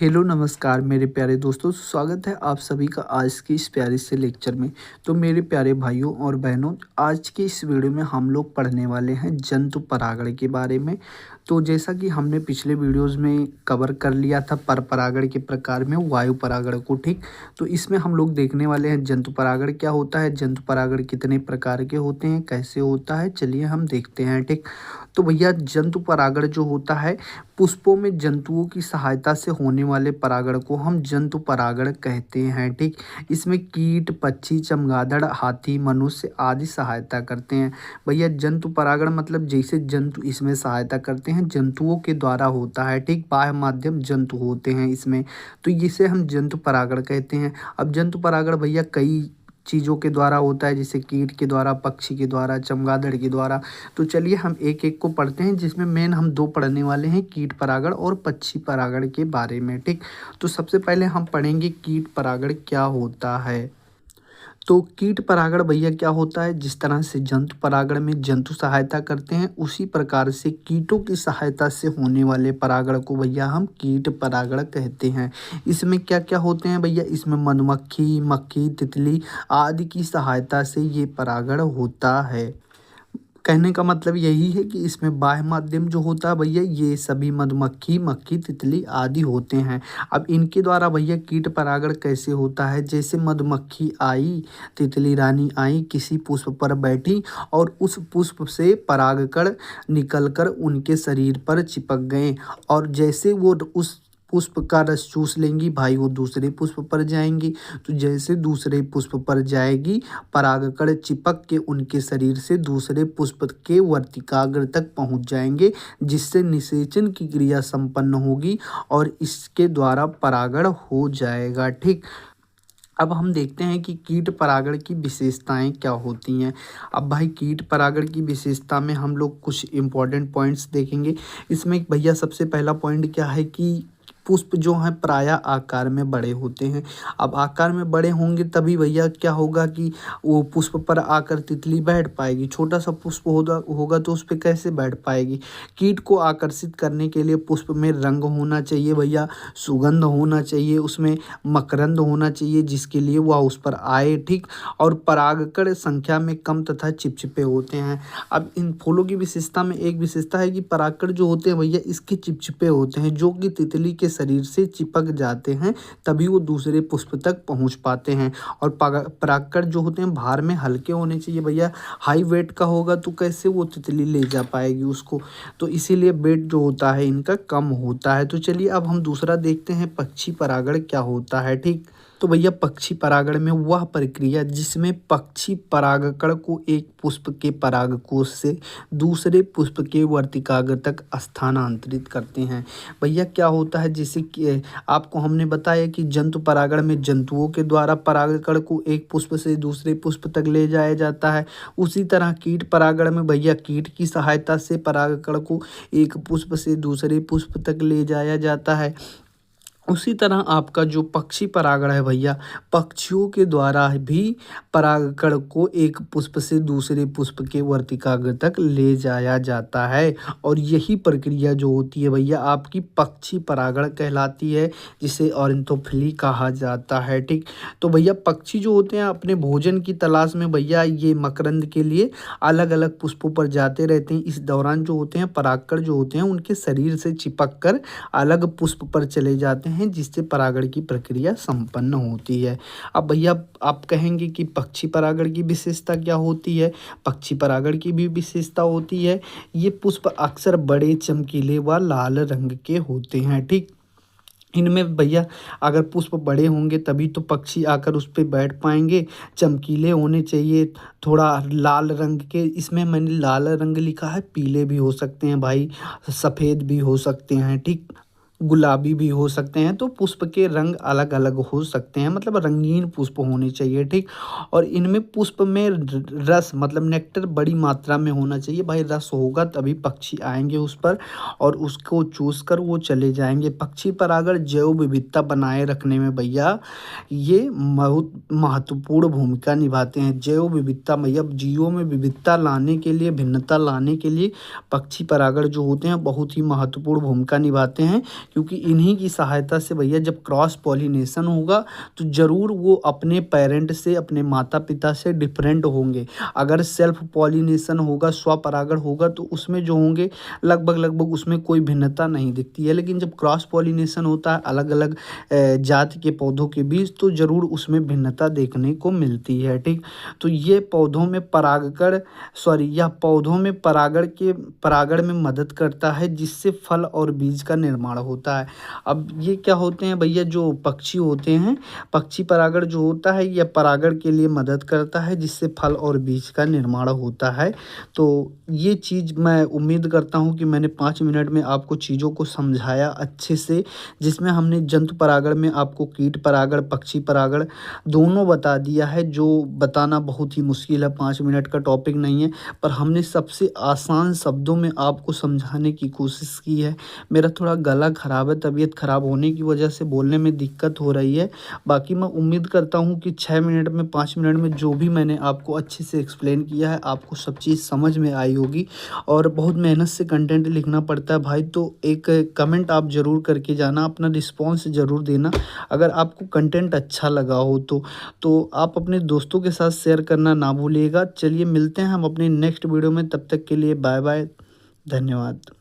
Hello नमस्कार मेरे प्यारे दोस्तों, स्वागत है आप सभी का आज की इस प्यारे से लेक्चर में। तो मेरे प्यारे भाइयों और बहनों, आज की इस वीडियो में हम लोग पढ़ने वाले हैं जंतु परागण के बारे में। तो जैसा कि हमने पिछले वीडियोस में कवर कर लिया था पर परागण के प्रकार में वायु परागण को, ठीक। तो इसमें हम लोग देखने वाले हैं जंतु परागण क्या होता है, जंतु परागण कितने प्रकार के होते हैं, कैसे होता है, चलिए हम देखते हैं, ठीक। तो भैया जंतु परागण जो होता है, पुष्पों में जंतुओं की सहायता से होने वाले परागण को हम जंतु परागण कहते हैं, ठीक। इसमें कीट, पक्षी, चमगादड़, हाथी, मनुष्य आदि सहायता करते हैं। भैया जंतु परागण मतलब जैसे जंतु इसमें सहायता करते हैं, जंतुओं के द्वारा होता है, ठीक। बाह्य माध्यम जंतु होते हैं इसमें, तो इसे हम जंतु परागण कहते हैं। अब जंतु परागण भैया कई चीज़ों के द्वारा होता है, जैसे कीट के द्वारा, पक्षी के द्वारा, चमगादड़ के द्वारा। तो चलिए हम एक एक को पढ़ते हैं, जिसमें मेन हम दो पढ़ने वाले हैं, कीट परागण और पक्षी परागण के बारे में, ठीक। तो सबसे पहले हम पढ़ेंगे कीट परागण क्या होता है। तो कीट परागण भैया क्या होता है, जिस तरह से जंतु परागण में जंतु सहायता करते हैं, उसी प्रकार से कीटों की सहायता से होने वाले परागण को भैया हम कीट परागण कहते हैं। इसमें क्या क्या होते हैं भैया, इसमें मधुमक्खी, मक्खी, तितली आदि की सहायता से ये परागण होता है। कहने का मतलब यही है कि इसमें बाह्य माध्यम जो होता है भैया, ये सभी मधुमक्खी, मक्खी, तितली आदि होते हैं। अब इनके द्वारा भैया कीट परागण कैसे होता है, जैसे मधुमक्खी आई, तितली रानी आई, किसी पुष्प पर बैठी और उस पुष्प से परागकण निकलकर उनके शरीर पर चिपक गए, और जैसे वो उस पुष्प का रस चूस लेंगी भाई, वो दूसरे पुष्प पर जाएंगी। तो जैसे दूसरे पुष्प पर जाएगी, परागकण चिपक के उनके शरीर से दूसरे पुष्प के वर्तिकाग्र तक पहुंच जाएंगे, जिससे निषेचन की क्रिया संपन्न होगी और इसके द्वारा परागण हो जाएगा, ठीक। अब हम देखते हैं कि कीट परागण की विशेषताएं क्या होती हैं। अब भाई कीट परागण की विशेषता में हम लोग कुछ इंपॉर्टेंट पॉइंट्स देखेंगे। इसमें भैया सबसे पहला पॉइंट क्या है कि पुष्प जो हैं प्रायः आकार में बड़े होते हैं। अब आकार में बड़े होंगे तभी भैया क्या होगा कि वो पुष्प पर आकर तितली बैठ पाएगी। छोटा सा पुष्प होगा तो उस पर कैसे बैठ पाएगी। कीट को आकर्षित करने के लिए पुष्प में रंग होना चाहिए भैया, सुगंध होना चाहिए, उसमें मकरंद होना चाहिए, जिसके लिए वह उस पर आए, ठीक। और परागकण संख्या में कम तथा चिपचिपे होते हैं। अब इन फूलों की विशेषता में एक विशेषता है कि परागकण जो होते हैं भैया, इसके चिपचिपे होते हैं, जो कि तितली के शरीर से चिपक जाते हैं, तभी वो दूसरे पुष्प तक पहुंच पाते हैं। और परागकण जो होते हैं भार में हल्के होने चाहिए भैया, हाई वेट का होगा तो कैसे वो तितली ले जा पाएगी उसको। तो इसीलिए वेट जो होता है इनका कम होता है। तो चलिए अब हम दूसरा देखते हैं, पक्षी परागण क्या होता है, ठीक। तो भैया पक्षी परागण में वह प्रक्रिया जिसमें पक्षी परागकण को एक पुष्प के परागकोश से दूसरे पुष्प के वर्तिकाग्र तक स्थानांतरित करते हैं। भैया क्या होता है, जैसे कि आपको हमने बताया कि जंतु परागण में जंतुओं के द्वारा परागकण को एक पुष्प से दूसरे पुष्प तक ले जाया जाता है, उसी तरह कीट परागण में भैया कीट की सहायता से परागकण को एक पुष्प से दूसरे पुष्प तक ले जाया जाता है। उसी तरह आपका जो पक्षी परागण है भैया, पक्षियों के द्वारा भी परागकण को एक पुष्प से दूसरे पुष्प के वर्तिकाग्र तक ले जाया जाता है, और यही प्रक्रिया जो होती है भैया आपकी पक्षी परागण कहलाती है, जिसे ऑर्निथोफिली कहा जाता है, ठीक। तो भैया पक्षी जो होते हैं अपने भोजन की तलाश में भैया ये मकरंद के लिए अलग अलग पुष्पों पर जाते रहते हैं। इस दौरान जो होते हैं परागकण जो होते हैं उनके शरीर से चिपक कर अलग पुष्प पर चले जाते हैं, जिससे परागण की प्रक्रिया संपन्न होती है। अब भैया आप कहेंगे कि पक्षी परागण की विशेषता क्या होती है। पक्षी परागण की भी विशेषता होती है, ये पुष्प अक्सर बड़े, चमकीले व लाल रंग के होते हैं, ठीक। इनमें भैया अगर पुष्प बड़े होंगे तभी तो पक्षी आकर उस पर बैठ पाएंगे, चमकीले होने चाहिए, थोड़ा लाल रंग के। इसमें मैंने लाल रंग लिखा है, पीले भी हो सकते हैं भाई, सफ़ेद भी हो सकते हैं, ठीक, गुलाबी भी हो सकते हैं। तो पुष्प के रंग अलग अलग हो सकते हैं, मतलब रंगीन पुष्प होने चाहिए, ठीक। और इनमें पुष्प में रस मतलब नेक्टर बड़ी मात्रा में होना चाहिए भाई, रस होगा तभी पक्षी आएंगे उस पर और उसको चूस कर वो चले जाएंगे। पक्षी परागण जैव विविधता बनाए रखने में भैया ये बहुत महत्वपूर्ण भूमिका निभाते हैं। जैव विविधता भैया जीवों में विविधता लाने के लिए, भिन्नता लाने के लिए पक्षी परागण जो होते हैं बहुत ही महत्वपूर्ण भूमिका निभाते हैं, क्योंकि इन्हीं की सहायता से भैया जब क्रॉस पॉलिनेशन होगा तो ज़रूर वो अपने पेरेंट से, अपने माता पिता से डिफरेंट होंगे। अगर सेल्फ पॉलिनेशन होगा, स्वपरागण होगा, तो उसमें जो होंगे लगभग लगभग उसमें कोई भिन्नता नहीं दिखती है। लेकिन जब क्रॉस पॉलिनेशन होता है अलग अलग जाति के पौधों के बीच, तो ज़रूर उसमें भिन्नता देखने को मिलती है। ठीक, तो ये पौधों में परागकण सॉरी यह पौधों में परागण में मदद करता है, जिससे फल और बीज का निर्माण होता है। अब ये क्या होते हैं भैया, जो पक्षी होते हैं, पक्षी परागण जो होता है यह परागण के लिए मदद करता है, जिससे फल और बीज का निर्माण होता है। तो ये चीज़ मैं उम्मीद करता हूँ कि मैंने 5 मिनट में आपको चीज़ों को समझाया अच्छे से, जिसमें हमने जंतु परागण में आपको कीट परागण, पक्षी परागण दोनों बता दिया है, जो बताना बहुत ही मुश्किल है, 5 मिनट का टॉपिक नहीं है, पर हमने सबसे आसान शब्दों में आपको समझाने की कोशिश की है। मेरा थोड़ा गला ख़राब है, तबीयत ख़राब होने की वजह से बोलने में दिक्कत हो रही है। बाकी मैं उम्मीद करता हूँ कि 6 मिनट में, 5 मिनट में जो भी मैंने आपको अच्छे से एक्सप्लेन किया है, आपको सब चीज़ समझ में आई होगी। और बहुत मेहनत से कंटेंट लिखना पड़ता है भाई, तो एक कमेंट आप ज़रूर करके जाना, अपना रिस्पॉन्स ज़रूर देना अगर आपको कंटेंट अच्छा लगा हो तो आप अपने दोस्तों के साथ शेयर करना ना भूलिएगा। चलिए मिलते हैं हम अपने नेक्स्ट वीडियो में, तब तक के लिए बाय बाय, धन्यवाद।